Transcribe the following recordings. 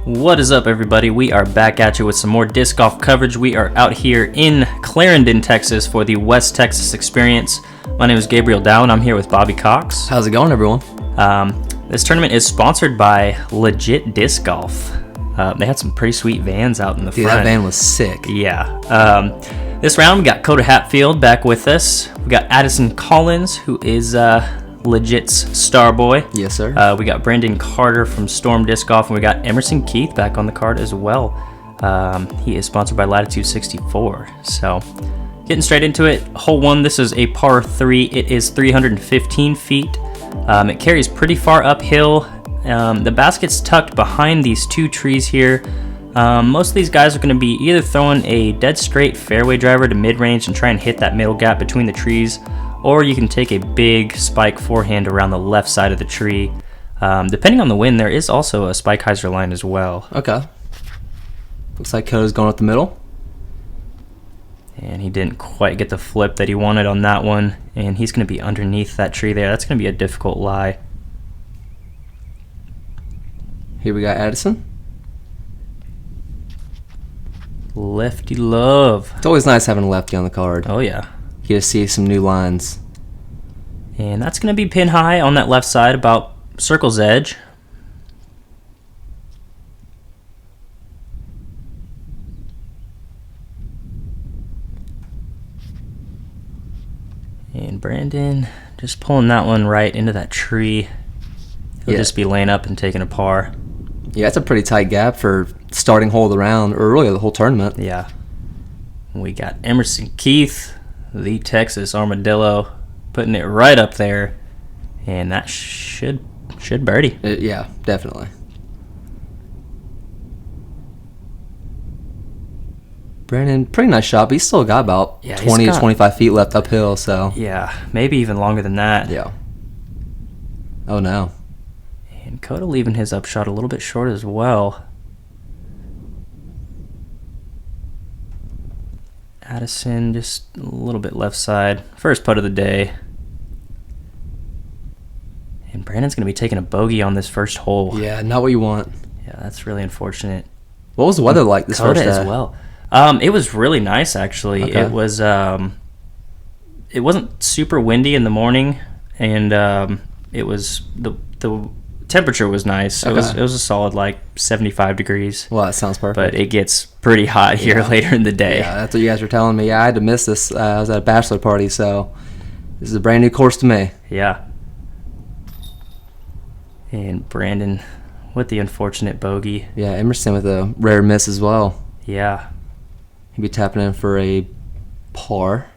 What is up, everybody? We are back at you with some more disc golf coverage. We are out here in Clarendon, Texas for the West Texas Experience. My name is Gabriel Dow, and I'm here with Bobby Cox. How's it going, everyone? This tournament is sponsored by Legit Disc Golf. They had some pretty sweet vans out in the front. That van was sick. Yeah. This round, we got Coda Hatfield back with us. We got Addison Collins, who is Legit's star boy. Yes, sir. We got Brandon Carter from Storm Disc Golf, and we got Emerson Keith back on the card as well. He is sponsored by Latitude 64. So, getting straight into it, hole one, this is a par 3. It is 315 feet. It carries pretty far uphill. The basket's tucked behind these two trees here. Most of these guys are going to be either throwing a dead straight fairway driver to mid-range and try and hit that middle gap between the trees, or you can take a big spike forehand around the left side of the tree. Depending on the wind, there is also a spike hyzer line as well. Okay. Looks like Coda's going up the middle. And he didn't quite get the flip that he wanted on that one, and he's going to be underneath that tree there. That's going to be a difficult lie. Here we got Addison. Lefty love. It's always nice having a lefty on the card. Oh, yeah. You get to see some new lines. And that's going to be pin high on that left side, about circle's edge. And Brandon just pulling that one right into that tree. He'll just be laying up and taking a par. Yeah, it's a pretty tight gap for starting hole of the round, or really the whole tournament. Yeah. We got Emerson Keith, the Texas Armadillo, putting it right up there, and that should birdie. Yeah, definitely. Brandon, pretty nice shot, but he's still got about 20 to 25 feet left uphill, so. Yeah, maybe even longer than that. Yeah. Oh, no. And Coda leaving his upshot a little bit short as well. Addison just a little bit left side. First putt of the day. And Brandon's going to be taking a bogey on this first hole. Yeah, not what you want. Yeah, that's really unfortunate. What was the weather like this Coda first day? as well. It was really nice, actually. Okay. It was. It wasn't super windy in the morning, and it was the temperature was nice. Okay. It was a solid like 75 degrees. Well, that sounds perfect. But it gets pretty hot here later in the day. Yeah, that's what you guys were telling me. Yeah, I had to miss this. I was at a bachelor party, so this is a brand new course to me. Yeah. And Brandon with the unfortunate bogey. Yeah, Emerson with a rare miss as well. Yeah. He'd be tapping in for a par.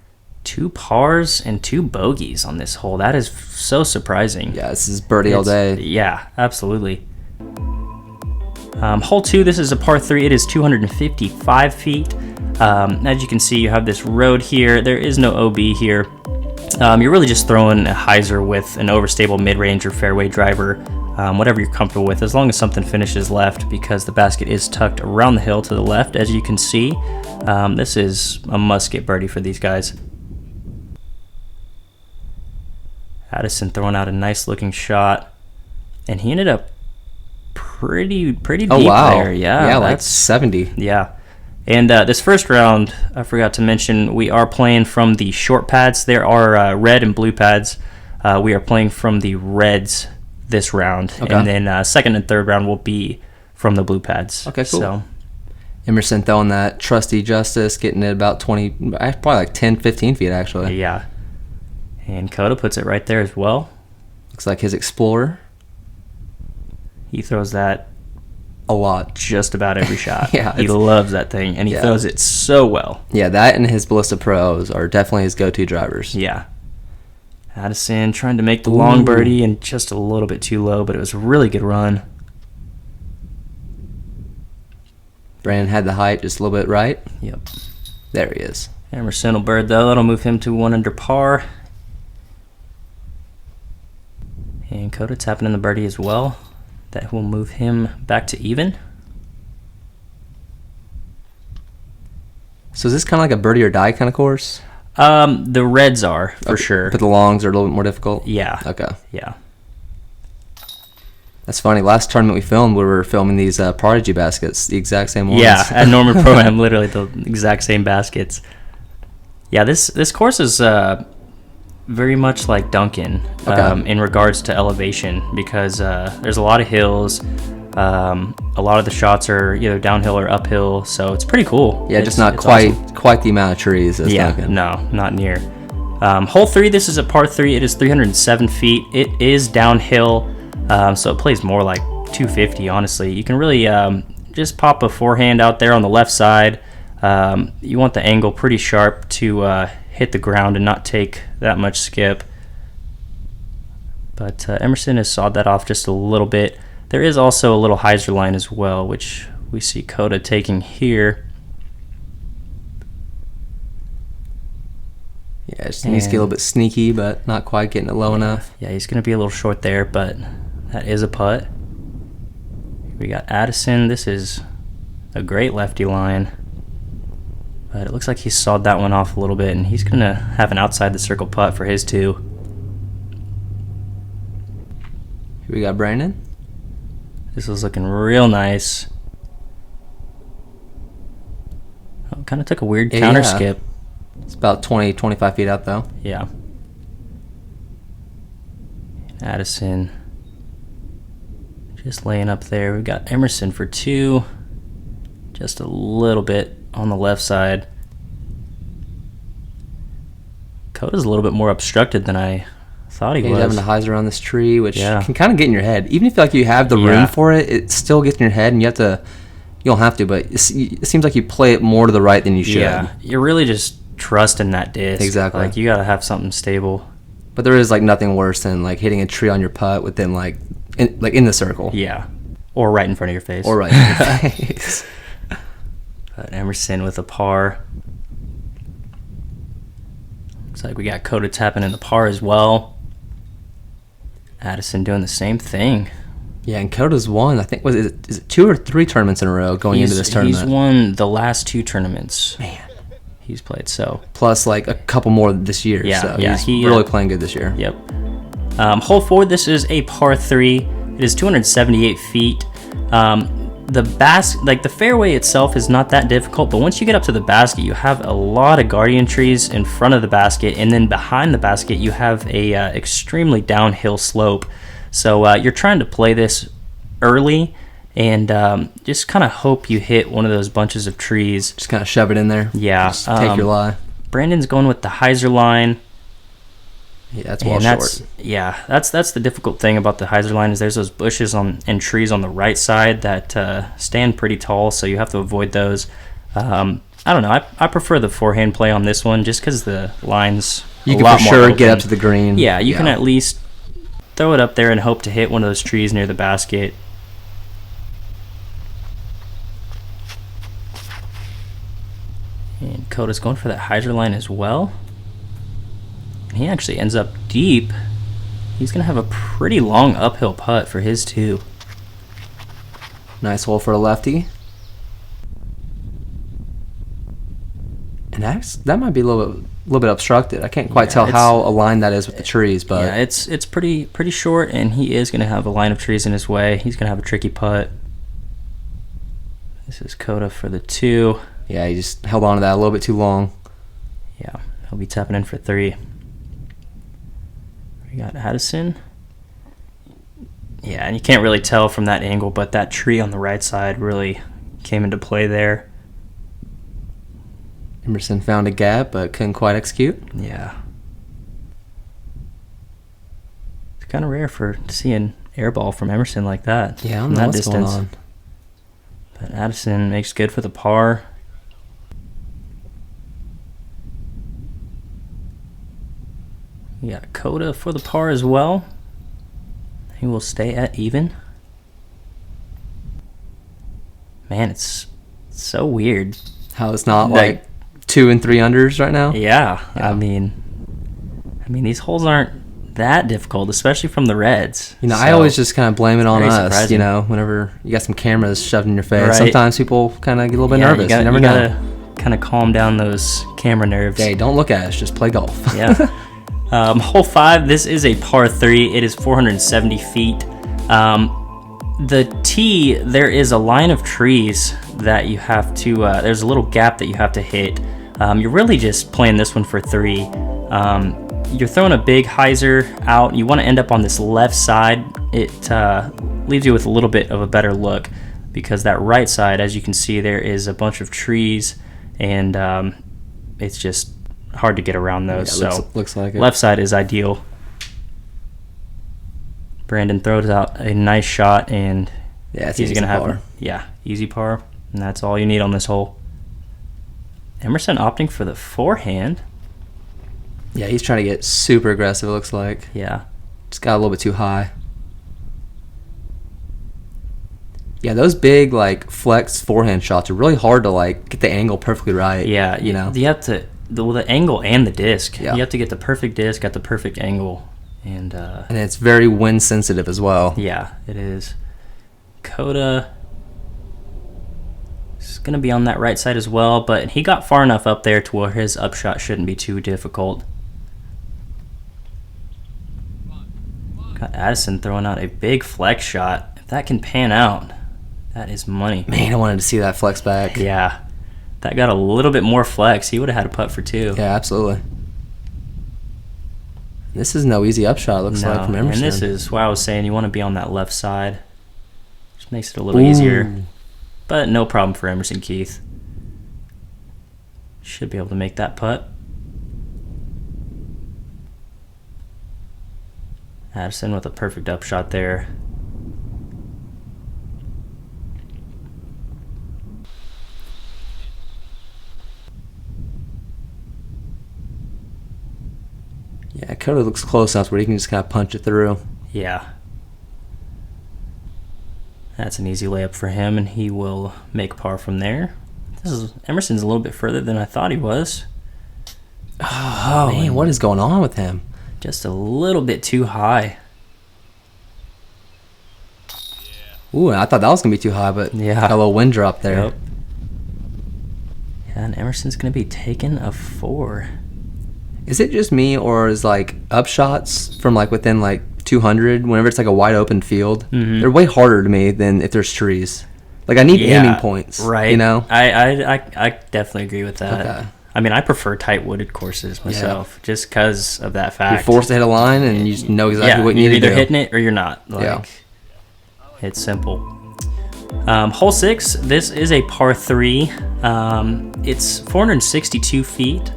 2 pars and 2 bogeys on this hole. That is so surprising. Yeah, this is birdie all day. Yeah, absolutely. Hole 2, this is a par 3. It is 255 feet. As you can see, you have this road here. There is no OB here. You're really just throwing a hyzer with an overstable mid-range or fairway driver, whatever you're comfortable with, as long as something finishes left, because the basket is tucked around the hill to the left, as you can see. This is a must-get birdie for these guys. Addison throwing out a nice-looking shot, and he ended up pretty deep there. Yeah, like 70. Yeah. And this first round, I forgot to mention, we are playing from the short pads. There are red and blue pads. We are playing from the reds this round. Okay. And then second and third round will be from the blue pads. Okay, cool. So, Emerson throwing that trusty Justice, getting it about 20, probably like 10, 15 feet, actually. Yeah. And Coda puts it right there as well. Looks like his Explorer. He throws that a lot. Just about every shot. Yeah, he loves that thing, and he throws it so well. Yeah, that and his Ballista Pros are definitely his go-to drivers. Yeah. Addison trying to make the long birdie and just a little bit too low, but it was a really good run. Brandon had the height just a little bit right. Yep. There he is. Emerson will bird, though. That'll move him to 1 under par. And Coda tapping in the birdie as well. That will move him back to even. So is this kind of like a birdie or die kind of course? The reds are, for sure. But the longs are a little bit more difficult? Yeah. Okay. Yeah. That's funny. Last tournament we filmed, we were filming these Prodigy baskets, the exact same ones. Yeah, at Norman Pro-Am, literally the exact same baskets. Yeah, this course is very much like Duncan in regards to elevation, because there's a lot of hills. A lot of the shots are either downhill or uphill, so it's pretty cool. Yeah, just not quite the amount of trees as Duncan. No, not near. Hole 3, this is a par 3. It is 307 feet. It is downhill, so it plays more like 250, honestly. You can really just pop a forehand out there on the left side. You want the angle pretty sharp to hit the ground and not take that much skip. But Emerson has sawed that off just a little bit. There is also a little hyzer line as well, which we see Coda taking here. Yeah, just needs to get a little bit sneaky, but not quite getting it low enough. Yeah, he's going to be a little short there, but that is a putt. We got Addison. This is a great lefty line, but it looks like he sawed that one off a little bit, and he's going to have an outside the circle putt for his 2. Here we got Brandon. This is looking real nice. Oh, kind of took a weird counter skip. It's about 20-25 feet out though. Yeah. Addison just laying up there. We've got Emerson for 2. Just a little bit on the left side. Coda's a little bit more obstructed than I thought he was. He's having to hyzer around this tree, which can kind of get in your head. Even if you you have the room for it, it still gets in your head, and you don't have to, but it seems like you play it more to the right than you should. Yeah, you're really just trusting that disc. Exactly. Like, you got to have something stable. But there is nothing worse than hitting a tree on your putt within in the circle. Yeah. Or right in front of your face. Or right in your face. But Emerson with a par. Looks like we got Coda tapping in the par as well. Addison doing the same thing. Yeah, and Coda's won, I think, is it 2 or 3 tournaments in a row into this tournament? He's won the last 2 tournaments. Man. He's played, so. Plus, a couple more this year. Yeah, so yeah. He's really playing good this year. Yep. Hole 4, this is a par 3. It is 278 feet. The fairway itself is not that difficult, but once you get up to the basket, you have a lot of guardian trees in front of the basket, and then behind the basket, you have a extremely downhill slope. So you're trying to play this early and just kind of hope you hit one of those bunches of trees. Just kind of shove it in there. Yeah. Just take your lie. Brandon's going with the hyzer line. Yeah, that's well short. Yeah, that's the difficult thing about the hyzer line is there's those bushes and trees on the right side that stand pretty tall, so you have to avoid those. I don't know. I prefer the forehand play on this one just because the line's you can for sure get up to the green. Yeah, you can at least throw it up there and hope to hit one of those trees near the basket. And Coda's going for that hyzer line as well. He actually ends up deep. He's going to have a pretty long uphill putt for his 2. Nice hole for a lefty. And that might be a little bit obstructed. I can't quite tell how aligned that is with the trees, but yeah, it's pretty short, and he is going to have a line of trees in his way. He's going to have a tricky putt. This is Coda for the 2. Yeah, he just held on to that a little bit too long. Yeah, he'll be tapping in for 3. We got Addison. Yeah, and you can't really tell from that angle, but that tree on the right side really came into play there. Emerson found a gap, but couldn't quite execute. Yeah. It's kind of rare to see an air ball from Emerson like that. Yeah, I don't know what's going on. But Addison makes good for the par. We got Coda for the par as well. He will stay at even. Man, it's so weird. How it's not like 2 and 3 unders right now? Yeah. I mean these holes aren't that difficult, especially from the reds. I always just kind of blame it on us, surprising. Whenever you got some cameras shoved in your face. Right. Sometimes people kind of get a little bit nervous. You never know. Gotta kind of calm down those camera nerves. Hey, don't look at us, just play golf. Yeah. Hole 5, this is a par 3. It is 470 feet. the tee, there is a line of trees that you have to, there's a little gap that you have to hit. You're really just playing this one for 3. You're throwing a big hyzer out. You want to end up on this left side. It leaves you with a little bit of a better look because that right side, as you can see, there is a bunch of trees, and it's just hard to get around those. Yeah, so looks like it. Left side is ideal. Brandon throws out a nice shot, and he's going to have easy par, and that's all you need on this hole. Emerson opting for the forehand. Yeah, he's trying to get super aggressive, it looks like. Yeah. Just got a little bit too high. Yeah, those big, like, flex forehand shots are really hard to, like, get the angle perfectly right. Yeah, you know? You have to, the angle and the disc. Yeah. You have to get the perfect disc at the perfect angle. And it's very wind sensitive as well. Yeah, it is. Coda is going to be on that right side as well, but he got far enough up there to where his upshot shouldn't be too difficult. Got Addison throwing out a big flex shot. If that can pan out, that is money. Man, I wanted to see that flex back. Yeah, that got a little bit more flex. He would have had a putt for 2. Yeah, absolutely. This is no easy upshot, looks like, from Emerson. And this is why I was saying you want to be on that left side. Just makes it a little easier. But no problem for Emerson Keith. Should be able to make that putt. Addison with a perfect upshot there. Yeah, Coda looks close enough where he can just kind of punch it through. Yeah. That's an easy layup for him, and he will make par from there. Emerson's a little bit further than I thought he was. Oh man, what is going on with him? Just a little bit too high. Ooh, I thought that was going to be too high, but got a little wind drop there. Yep. Yeah, and Emerson's going to be taking a 4. Is it just me, or is like upshots from like within like 200, whenever it's like a wide open field, they're way harder to me than if there's trees. Like I need aiming points, right? You know, I definitely agree with that. Okay. I mean, I prefer tight wooded courses myself, just because of that fact. You're forced to hit a line, and you just know exactly what you need to do. You're either hitting it or you're not. Like, it's simple. Hole 6. This is a par 3. It's 462 feet.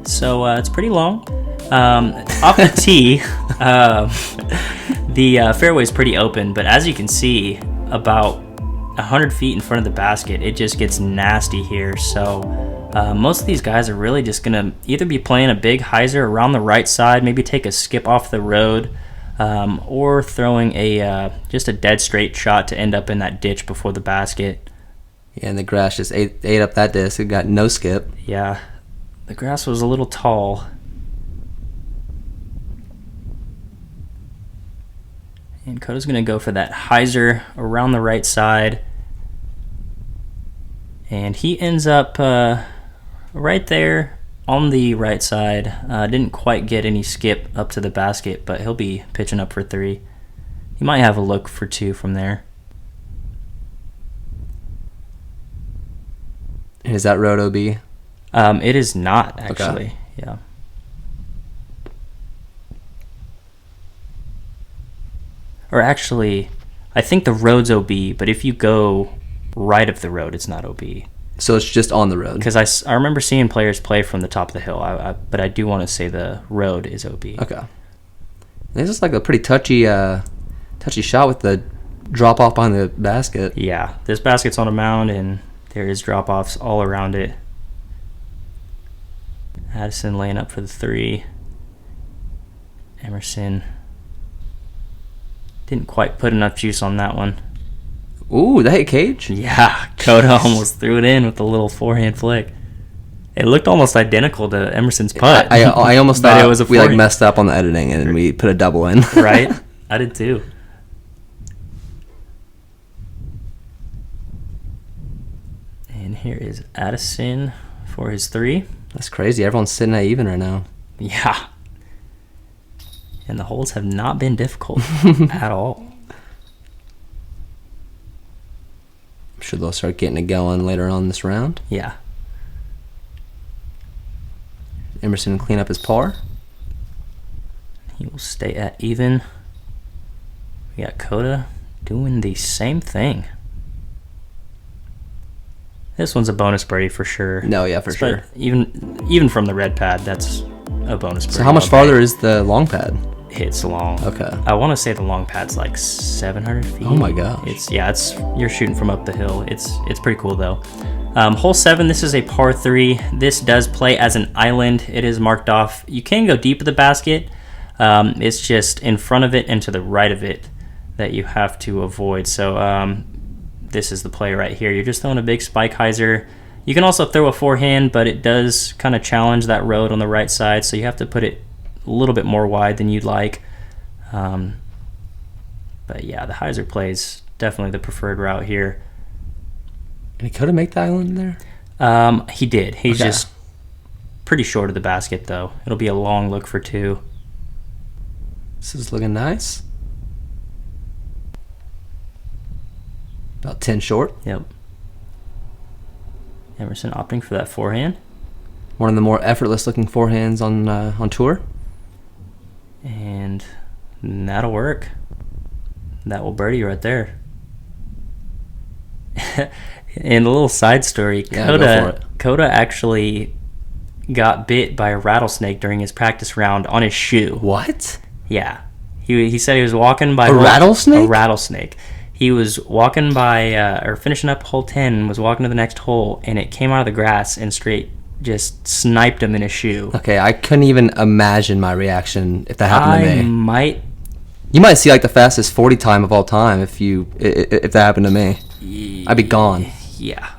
So it's pretty long. Off the tee, the fairway is pretty open, but as you can see, about 100 feet in front of the basket, it just gets nasty here. So most of these guys are really just going to either be playing a big hyzer around the right side, maybe take a skip off the road, or throwing just a dead straight shot to end up in that ditch before the basket. Yeah, and the grass just ate up that disc. It got no skip. Yeah. The grass was a little tall. And Coda's going to go for that hyzer around the right side. And he ends up right there on the right side. Didn't quite get any skip up to the basket, but he'll be pitching up for 3. He might have a look for 2 from there. And is that road OB? It is not, actually. Okay. Yeah. Or actually, I think the road's OB, but if you go right of the road, it's not OB. So it's just on the road? Because I remember seeing players play from the top of the hill, but I do want to say the road is OB. Okay. This is like a pretty touchy shot with the drop-off on the basket. Yeah, this basket's on a mound, and there is drop-offs all around it. Addison laying up for the 3. Emerson didn't quite put enough juice on that one. Ooh, that hit cage? Yeah, Coda almost threw it in with a little forehand flick. It looked almost identical to Emerson's putt. I almost thought it was a we like messed up on the editing and we put a double in. Right? I did too. And here is Addison for his 3. That's crazy. Everyone's sitting at even right now. Yeah. And the holes have not been difficult at all. sure they'll start getting it going later on this round. Yeah. Emerson clean up his par. He will stay at even. We got Coda doing the same thing. This one's a bonus birdie for sure. No, yeah, for sure. Even from the red pad, that's a bonus birdie. So how much farther is the long pad? It's long. Okay. I want to say the long pad's like 700 feet. Oh my gosh. It's you're shooting from up the hill. It's pretty cool though. Hole 7, this is a par 3. This does play as an island. It is marked off. You can go deep at the basket. It's just in front of it and to the right of it that you have to avoid. So this is the play right here. You're just throwing a big spike hyzer. You can also throw a forehand, but it does kind of challenge that road on the right side, so you have to put it a little bit more wide than you'd like. But yeah, the hyzer play is definitely the preferred route here. And he could have made the island there? He did. He's just pretty short of the basket, though. It'll be a long look for 2. This is looking nice. About 10 short. Yep. Emerson opting for that forehand. One of the more effortless looking forehands on tour. And that'll work. That will birdie right there. And a little side story, yeah, Coda actually got bit by a rattlesnake during his practice round on his shoe. What? Yeah. He said he was walking by... rattlesnake? A rattlesnake. He was walking by, or finishing up hole 10, and was walking to the next hole, and it came out of the grass and straight just sniped him in his shoe. Okay, I couldn't even imagine my reaction if that happened to me. You might see like the fastest 40 time of all time if that happened to me. I'd be gone. Yeah,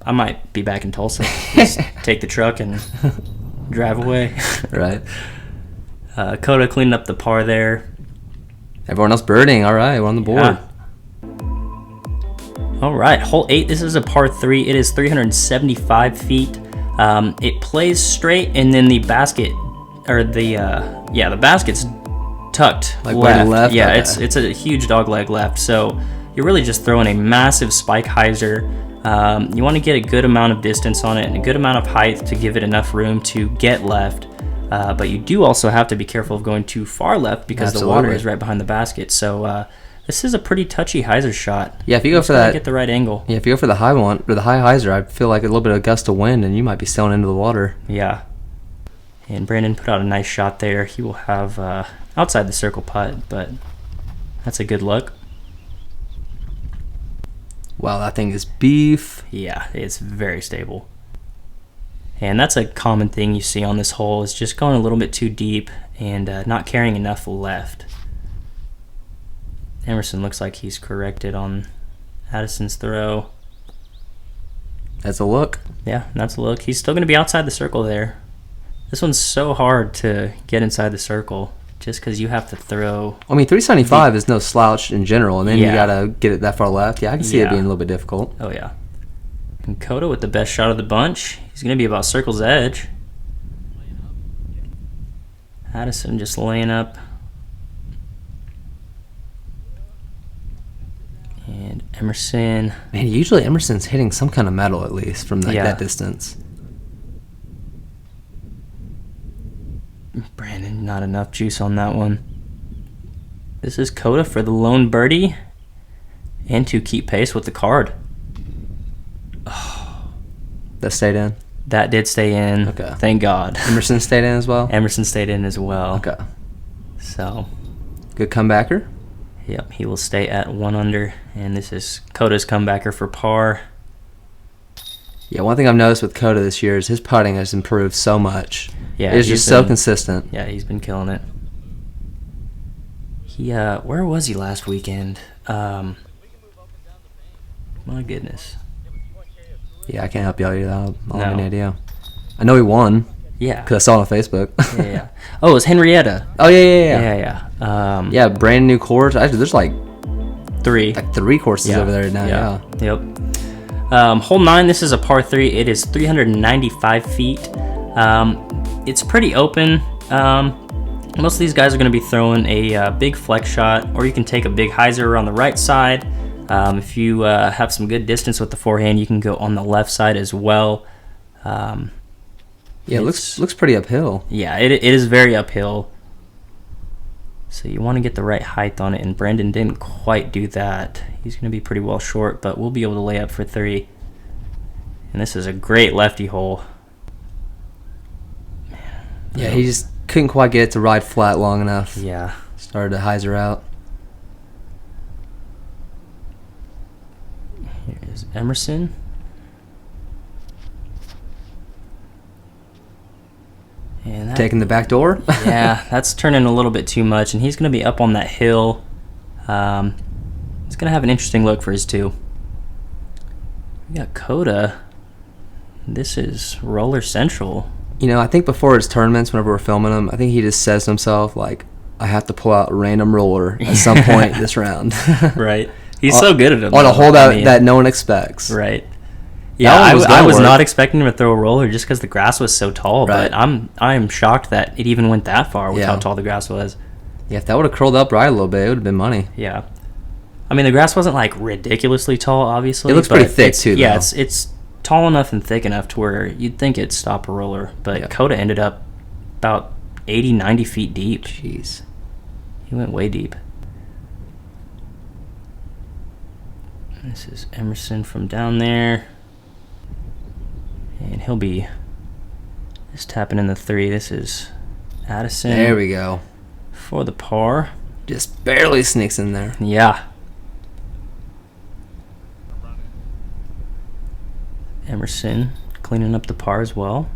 I might be back in Tulsa. Just take the truck and drive away. Right. Coda cleaned up the par there. Everyone else birding. All right, we're on the board. Yeah. All right, hole 8. This is a par 3. It is 375 feet. It plays straight, and then the basket, or the basket's tucked like left. Yeah, okay. it's a huge dog leg left. So you're really just throwing a massive spike hyzer. You want to get a good amount of distance on it and a good amount of height to give it enough room to get left. But you do also have to be careful of going too far left because the water is right behind the basket. So this is a pretty touchy hyzer shot. Yeah, if you go for that, get the right angle. Yeah, if you go for the high one or the high hyzer, I feel like a little bit of gust of wind and you might be sailing into the water. Yeah. And Brandon put out a nice shot there. He will have outside the circle putt, but that's a good look. Wow, that thing is beef. Yeah, it's very stable. And that's a common thing you see on this hole, is just going a little bit too deep and not carrying enough left. Emerson looks like he's corrected on Addison's throw. That's a look. Yeah, that's a look. He's still going to be outside the circle there. This one's so hard to get inside the circle just because you have to throw. I mean, 375 is no slouch in general, and then you got to get it that far left. Yeah, I can see it being a little bit difficult. Oh, yeah. And Coda with the best shot of the bunch. He's going to be about circle's edge. Addison just laying up. And Emerson. Man, usually Emerson's hitting some kind of metal at least from that distance. Brandon, not enough juice on that one. This is Coda for the lone birdie and to keep pace with the card. Oh. That stayed in? That did stay in. Okay. Thank God. Emerson stayed in as well? Emerson stayed in as well. Okay. So. Good comebacker? Yep, he will stay at 1 under, and this is Coda's comebacker for par. Yeah, one thing I've noticed with Coda this year is his putting has improved so much. Yeah, it's just so consistent. Yeah, he's been killing it. He where was he last weekend? My goodness. Yeah, I can't help you out either. I don't have any idea. I know he won. Yeah. Because I saw it on Facebook. Yeah. Oh, it was Henrietta. Oh, yeah. Yeah, brand new course. Actually, there's like 3 courses over there now. Yeah. Yep. Hole 9, this is a par 3. It is 395 feet. It's pretty open. Most of these guys are going to be throwing a big flex shot, or you can take a big hyzer on the right side. If you have some good distance with the forehand, you can go on the left side as well. Yeah, it looks pretty uphill. Yeah, it is very uphill. So you want to get the right height on it, and Brandon didn't quite do that. He's going to be pretty well short, but we'll be able to lay up for 3. And this is a great lefty hole. Yeah, he just couldn't quite get it to ride flat long enough. Yeah. Started to hyzer out. Here's Emerson. And taking the back door. Yeah, that's turning a little bit too much, and he's going to be up on that hill. He's going to have an interesting look for his 2. We got Coda. This is Roller Central. You know, I think before his tournaments, whenever we're filming them, I think he just says to himself, like, I have to pull out a random roller at some point this round. Right. He's so good at it. On a hole that no one expects. Right. Yeah, I was not expecting him to throw a roller just because the grass was so tall. Right. But I'm shocked that it even went that far with how tall the grass was. Yeah, if that would have curled up right a little bit, it would have been money. Yeah. I mean, the grass wasn't like ridiculously tall, obviously. It looks pretty thick too, though. Yeah, it's tall enough and thick enough to where you'd think it'd stop a roller. But Coda ended up about 80, 90 feet deep. Jeez. He went way deep. This is Emerson from down there. And he'll be just tapping in the 3. This is Addison. There we go. For the par. Just barely sneaks in there. Yeah. Emerson cleaning up the par as well.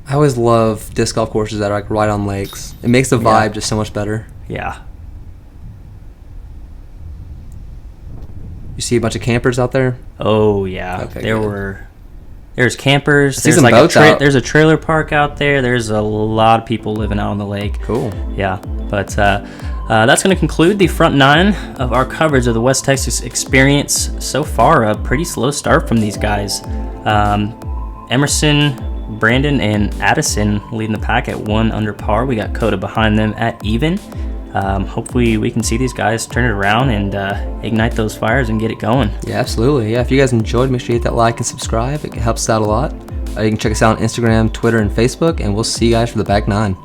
I always love disc golf courses that are like right on lakes. It makes the vibe just so much better. Yeah. You see a bunch of campers out there? Oh yeah. Okay, there's campers. There's like there's a trailer park out there. There's a lot of people living out on the lake. Cool. Yeah. But that's going to conclude the front 9 of our coverage of the West Texas Experience. So far, a pretty slow start from these guys. Emerson, Brandon, and Addison leading the pack at 1 under par. We got Coda behind them at even. Hopefully we can see these guys turn it around and ignite those fires and get it going. Yeah, absolutely. Yeah, if you guys enjoyed, make sure you hit that like and subscribe. It helps us out a lot. You can check us out on Instagram, Twitter, and Facebook, and we'll see you guys for the back 9.